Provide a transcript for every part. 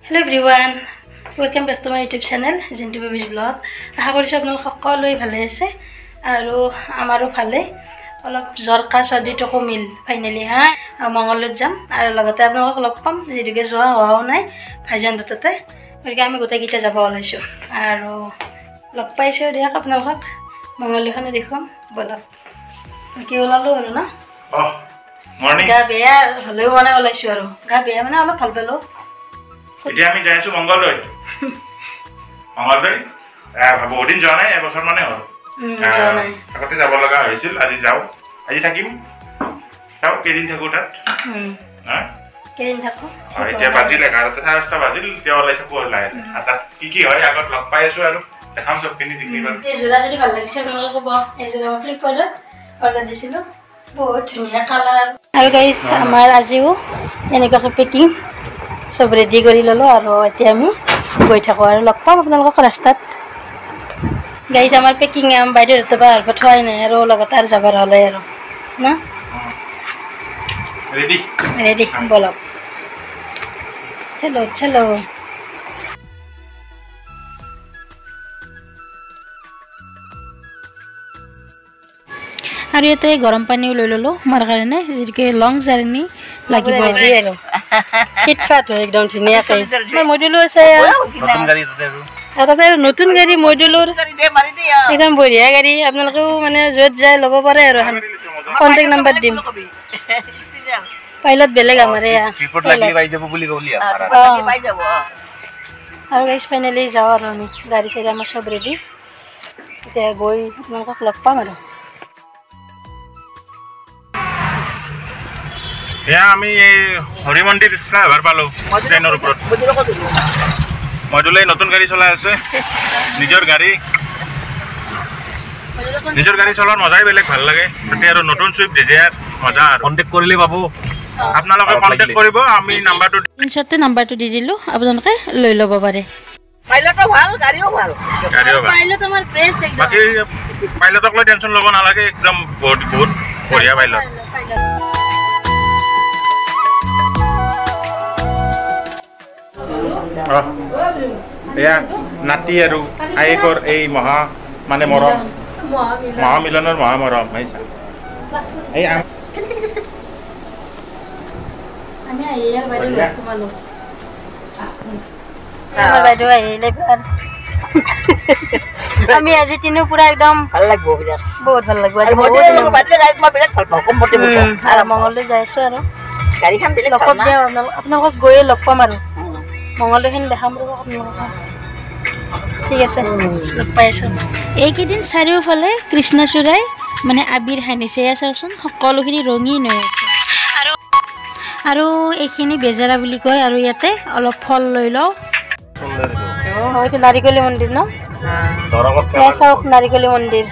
Hello everyone, welcome back to my YouTube channel, Jintu Baby's Vlog. আশা কৰিছো আপোনালোক সকলোৱে ভালে আছে আৰু আমাৰো ভালে। অলপ জৰকা সদিটো কমিল ফাইনালি হা মংগলত যাম আৰু লগতে আপোনালোকক লগ পাম যেদিকে যোৱা হোৱাও নাই ভাইজান দততে গতিকে আমি গোটেই গিটা যাব ওলাইছো আৰু লগ পাইছো দিয়ক আপোনালোকক মংগলখনে দেখুম বলক কি ওলালো আৰু না মৰ্নিং গা বেয়া হলেও মানে ওলাইছো আৰু গা বেয়া মানে অলপ ভাল পেলো এতিয়া আমি যাইছো মংগললৈ বহুত দিন যোৱা নাই এবছৰ মানে হ'ল আগতে যাব লগা হৈছিল আজি যাও আজি থাকিম চাও কেদিন থাকো তাত কেদিন থাকো এতিয়া বাজিল 11:30 বাজিল এতিয়া ওলাইছে পলাই আচ্ছা কি হয় আগত লগ পাই আছো আৰু দেখাম সব কিনি দেখিবা এই জোৰা যদি ভাল লাগিছে আপোনালোকে ক'ব এই জোৰা ফ্লিপকাৰ্টত অৰ্ডাৰ দিছিলো বহুত ধুনীয়া কালাৰ আৰু গাইস আমাৰ আজিও এনেকৈ পেকিং সব ৰেডি কৰি ললো আৰু এতিয়া আমি গৈ থাকো আৰু লগ পাম আপোনালোকক ৰাস্তাত গাইস আমাৰ পেকিং বাইদেউৰ তবা পঠোৱাই নাই আৰু লগতে আৰু যাবৰ হলে আৰু না ৰেডি বলক চলো আৰু ইয়াতে গৰম পানীও লৈ ললো মাৰ কাৰণে যেকে লং জাৰ্নি লাগিব আৰু ফিটফাট হয় একদম ধুনীয়া কৈ মই মডুলো আছে নতুন গাড়ী তাতে নতুন গাড়ী মডুলৰ একদম বঢ়িয়া গাড়ী আপোনালোকেও মানে যত যায় ল'ব পাৰে আৰু কন্টাক্ট নাম্বাৰ দিম পাইলট বেলেগ আমাৰ ৰিপৰ্ট লাগি পাই যাব বুলি কলিয়া পাই যাব আৰু গাইস ফাইনালি যাও আৰু আমি গাড়ী চাড়ী আমাৰ সব ৰেডি এতিয়া গৈ আপোনালোকক লগ পাম আৰু এয়া আমি হৰি মন্দিৰ এবাৰ পালো ট্ৰেইনৰ ওপৰত মজুলে নতুন গাড়ী চলাই আছে নিজৰ গাড়ী চলাৰ মজাই বেলেগ ভাল লাগে তাতে আৰু নতুন সুইফট ডিজায়াৰ মজা আৰু কন্টাক্ট কৰিলে পাবো আপোনালোকে কন্টাক্ট কৰিব আমি নাম্বাৰটো দি দিলো আপোনালোকে লৈ ল'ব পাৰে পাইলটও ভাল গাড়ীও ভাল পাইলট আমাৰ বেষ্ট একদম বাকি পাইলটক লৈ টেনচন ল'ব নালাগে একদম বহুত বঢ়িয়া পাইলট এয়া নাতি আৰু আয়েকৰ এই মহা মানে মৰম মহামিলনৰ মহামৰম এই আমি আইয়াৰ বাইদেউ তোমালো আমাৰ বাইদেউ আহিলে আমি আজি তিনো পুৰা একদম ভাল লাগিব বিৰাট বহুত ভাল লাগিব আজি বাইদেউ গাড়ীত মই বিৰাট ভাল পাওঁ কমফৰ্টেবল আৰু মংগললৈ যাইছো আৰু গাড়ীখন বেলেগ লগ পাম আপোনালোকক গৈয়ে লগ পাম আৰু মংগলখিনি দেখাম ৰ'ব আপোনালোকক ঠিক আছে লগ পাই আছো এইকেইদিন চাৰিওফালে কৃষ্ণচূড়াই মানে আবিৰ সানিছে চাওকচোন সকলোখিনি ৰঙীন হৈ আছে আৰু এইখিনি বেজেৰা বুলি কয় আৰু ইয়াতে অলপ ফল লৈ লওঁ হয়তো নাৰিকলি মন্দিৰ ন চাওক নাৰিকলি মন্দিৰ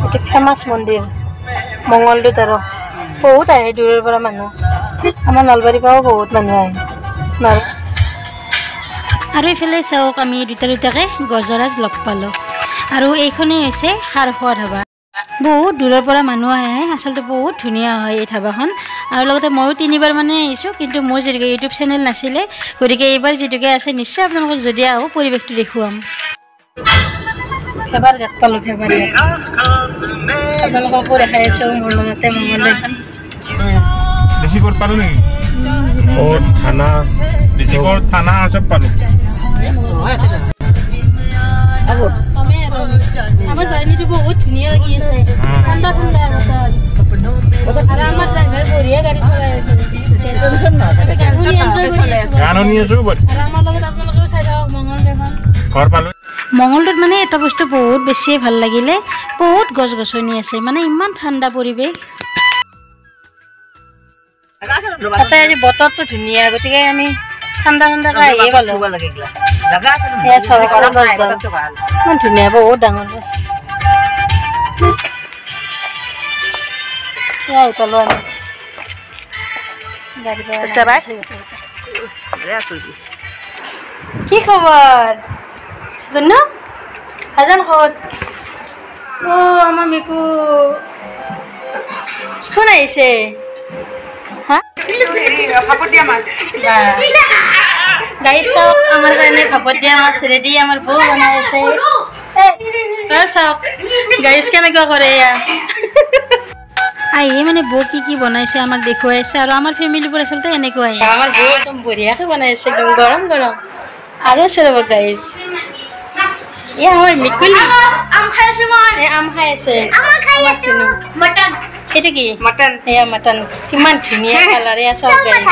এইটো ফেমাছ মন্দিৰ মংগলদৈত আৰু বহুত আহে দূৰৰ পৰা মানুহ আমাৰ নলবাৰীৰ পৰাও বহুত মানুহ আহে আৰু এইফালে চাওক আমি দুটাকে গজৰাজ লগ পালোঁ আৰু এইখনেই হৈছে সাৰখোৱা ধাবা বহুত দূৰৰ পৰা মানুহ আহে আচলতে বহুত ধুনীয়া হয় এই ধাবাখন আৰু লগতে ময়ো 3বাৰ মানে আহিছোঁ কিন্তু মোৰ যিহেতুকে ইউটিউব চেনেল নাছিলে গতিকে এইবাৰ যিহেতুকে আছে নিশ্চয় আপোনালোকক যদি আহোঁ পৰিৱেশটো দেখুৱাম এবাৰ গাত পালোঁ আপোনালোককো দেখাই আছোঁ মোৰ লগতে মংগলদৈখন বেছি ক'ত পালোঁ নেকি থানা চব পালোঁ আমাৰ জাৰ্ণিটো বহুত ধুনীয়া লাগি আছে ঠাণ্ডা আৰু আমাৰ ড্ৰাইভাৰ বঢ়িয়া গাড়ী চলাই আছে গানো নি আছো আমাৰ লগত আপোনালোকেও চাই থাকক মংগলদৈখন ঘৰ পালোঁ মংগলদৈত মানে এটা বস্তু বহুত বেছিয়ে ভাল লাগিলে বহুত গছ গছনি আছে মানে ইমান ঠাণ্ডা পৰিৱেশ তাতে আজি বতৰটো ধুনীয়া গতিকে আমি ঠাণ্ডা আহিয়ে পালোঁ ইমান ধুনীয়া বহুত ডাঙৰ গছ আহি পালোঁ আমি কি খবৰ গুন্নু হাজান খবৰ আমাৰ মিকু কোন আহিছে হা Apa dia mas? গাইছ চাওক আমাৰ কাৰণে ভাপত দিয়া মাছ ৰেডি আমাৰ বৌ বনাই আছে চাওক গাইছ কেনেকুৱা কৰে এয়া আহি মানে বৌ কি বনাইছে আমাক দেখুৱাইছে আৰু আমাৰ ফেমিলিবোৰ আচলতে এনেকুৱাই আমাৰ বৌ একদম বঢ়িয়াকৈ বনাইছে একদম গৰম গৰম আৰু আছে ৰ'ব গাইছ এয়া আমাৰ মিকুলি আম খাই আছে মটন এইটো কি মটন এয়া মটন কিমান ধুনীয়া কালাৰ এয়া চাওক গাইছ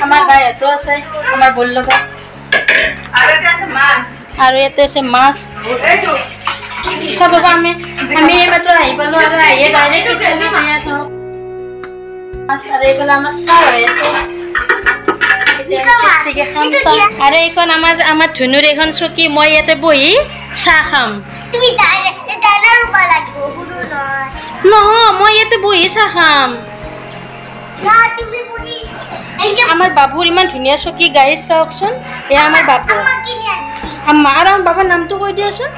আমাৰ গায়তো আছে আমাৰ বৌৰ লগত আৰু ইয়াতে আছে মাছ চাব আমি এইমাত্ৰ আহি পালোঁ আৰু আহিয়ে ডাইৰেক্ট কিটচেনত এয়া চাওক মাছ আৰু এইফালে আমাৰ চাহ হৈ আছে আৰু এইখন আমাৰ ধুনুৰ এইখন চকী মই ইয়াতে বহি চাহ খাম নহয় মই ইয়াতে বহি চাহ খাম আমাৰ বাবুৰ ইমান ধুনীয়া চকী গাইছ চাওকচোন এয়া আমাৰ বাবু আৰু আমাৰ বাবাৰ নামটো কৈ দিয়াচোন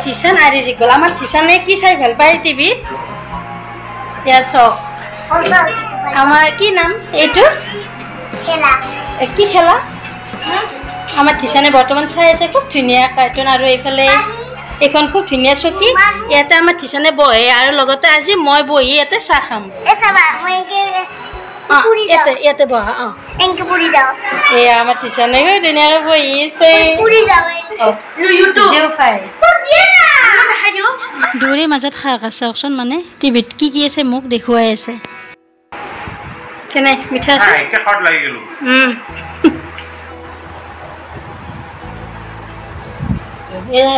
থিচান আৰিজিক গ'ল আমাৰ থিচানে কি চাই ভাল পায় টিভিত এয়া চাওক আমাৰ কি নাম এইটো কি খেলা আমাৰ থিচানে বৰ্তমান চাই আছে খুব ধুনীয়া কাৰ্টুন আৰু এইফালে এইখন খুব ধুনীয়া চকী ইয়াতে আমাৰ থিচানে বহে আৰু লগতে আজি মই বহি ইয়াতে চাহ খাম ইয়াতে বহা এয়া আমাৰ থিচানে ধুনীয়াকৈ বহিছে দুয়োৰে মাজত শাক আছে চাওকচোন মানে টিভিত কি আছে মোক দেখুৱাই আছে কেনে মিঠা আছে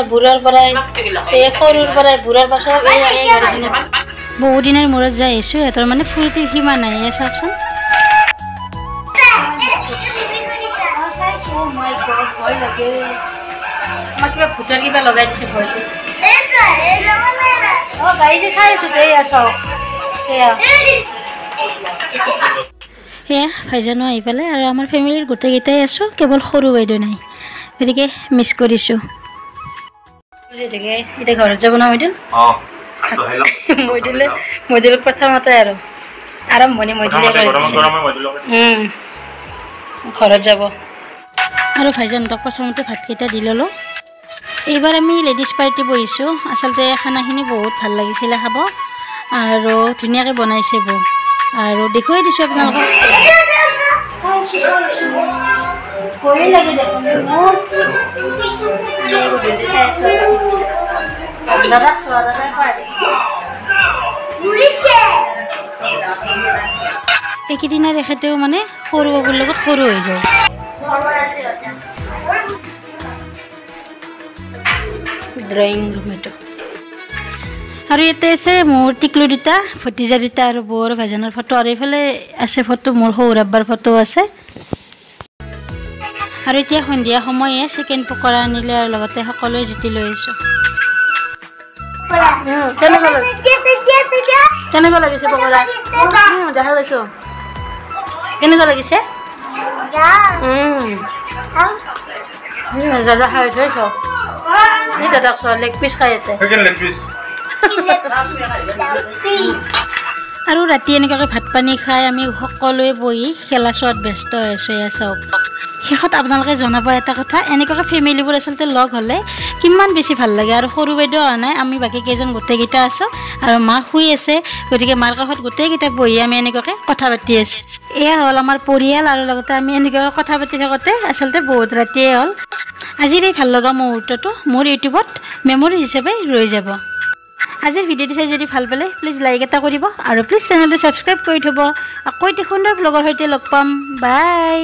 বুঢ়াৰ পৰাই সৰুৰ পৰাই বুঢ়াৰ পাছত বহু দিনৰ মূৰত যাই আহিছোঁ সিহঁতৰ মানে ফূৰ্তিৰ সীমা নাই এয়া চাওকচোন আমাক কিবা ভূতৰ কিবা লগাই দিছে ভয়টো গাড়ীতে চাই আছোঁ এয়া চাওক সেয়া ভাইজানো আহি পালে আৰু আমাৰ ফেমিলিৰ গোটেইকেইটাই আছোঁ কেৱল সৰু বাইদেউ নাই গতিকে মিছ কৰিছোঁ এতিয়া ঘৰত যাব না মৈদুল প্ৰথমতে আৰু আৰম্ভণি মৈদুলে ঘৰত যাব আৰু ভাইজানহঁতক প্ৰথমতে ভাতকেইটা দি ল'লোঁ এইবাৰ আমি লেডিজ পাৰ্টি বহিছোঁ আচলতে খানাখিনি বহুত ভাল লাগিছিলে খাব আৰু ধুনীয়াকৈ বনাইছে বৌ আৰু দেখুৱাই দিছোঁ আপোনালোকক এইকেইদিনা তেখেতেও মানে সৰু বাবুৰ লগত সৰু হৈ যায় ড্ৰয়িং ৰুম এইটো আৰু ইয়াতে আছে মোৰ টিকলু দুটা ভতিজা দুটা আৰু বৌৰ ভাইজানৰ ফটো আৰু এইফালে আছে ফটো মোৰ সৌৰ আব্বাৰ ফটো আছে আৰু এতিয়া সন্ধিয়া সময়ে চিকেন পকৰা আনিলে আৰু লগতে সকলোৱে জুতি লৈ আহিছোঁ কেনেকুৱা লাগিছে পকৰা দেখা পাইছোঁ কেনেকুৱা লাগিছে দাদা খাই থৈছ দাদাক চ লেগ পিচ খাই আছে আৰু ৰাতি এনেকুৱাকৈ ভাত পানী খাই আমি সকলোৱে বহি খেলা চোৱাত ব্যস্ত হৈ আছোঁ এয়া চাওক শেষত আপোনালোকে জনাব এটা কথা এনেকুৱাকৈ ফেমিলিবোৰ আচলতে লগ হ'লে কিমান বেছি ভাল লাগে আৰু সৰু বাইদেউ অহা নাই আমি বাকী কেইজন গোটেইকেইটা আছোঁ আৰু মা শুই আছে গতিকে মাৰ কাষত গোটেইকেইটা বহি আমি এনেকুৱাকৈ কথা পাতি আছোঁ এয়া হ'ল আমাৰ পৰিয়াল আৰু লগতে আমি এনেকুৱাকৈ কথা পাতি থাকোঁতে আচলতে বহুত ৰাতিয়ে হ'ল আজিৰ এই ভাল লগা মুহূৰ্তটো মোৰ ইউটিউবত মেমৰি হিচাপে ৰৈ যাব আজিৰ ভিডিঅ'টো চাই যদি ভাল পালে প্লিজ লাইক এটা কৰিব আৰু প্লিজ চেনেলটো ছাবস্ক্ৰাইব কৰি থ'ব আকৌ এটি সুন্দৰ ব্লগৰ সৈতে লগ পাম বাই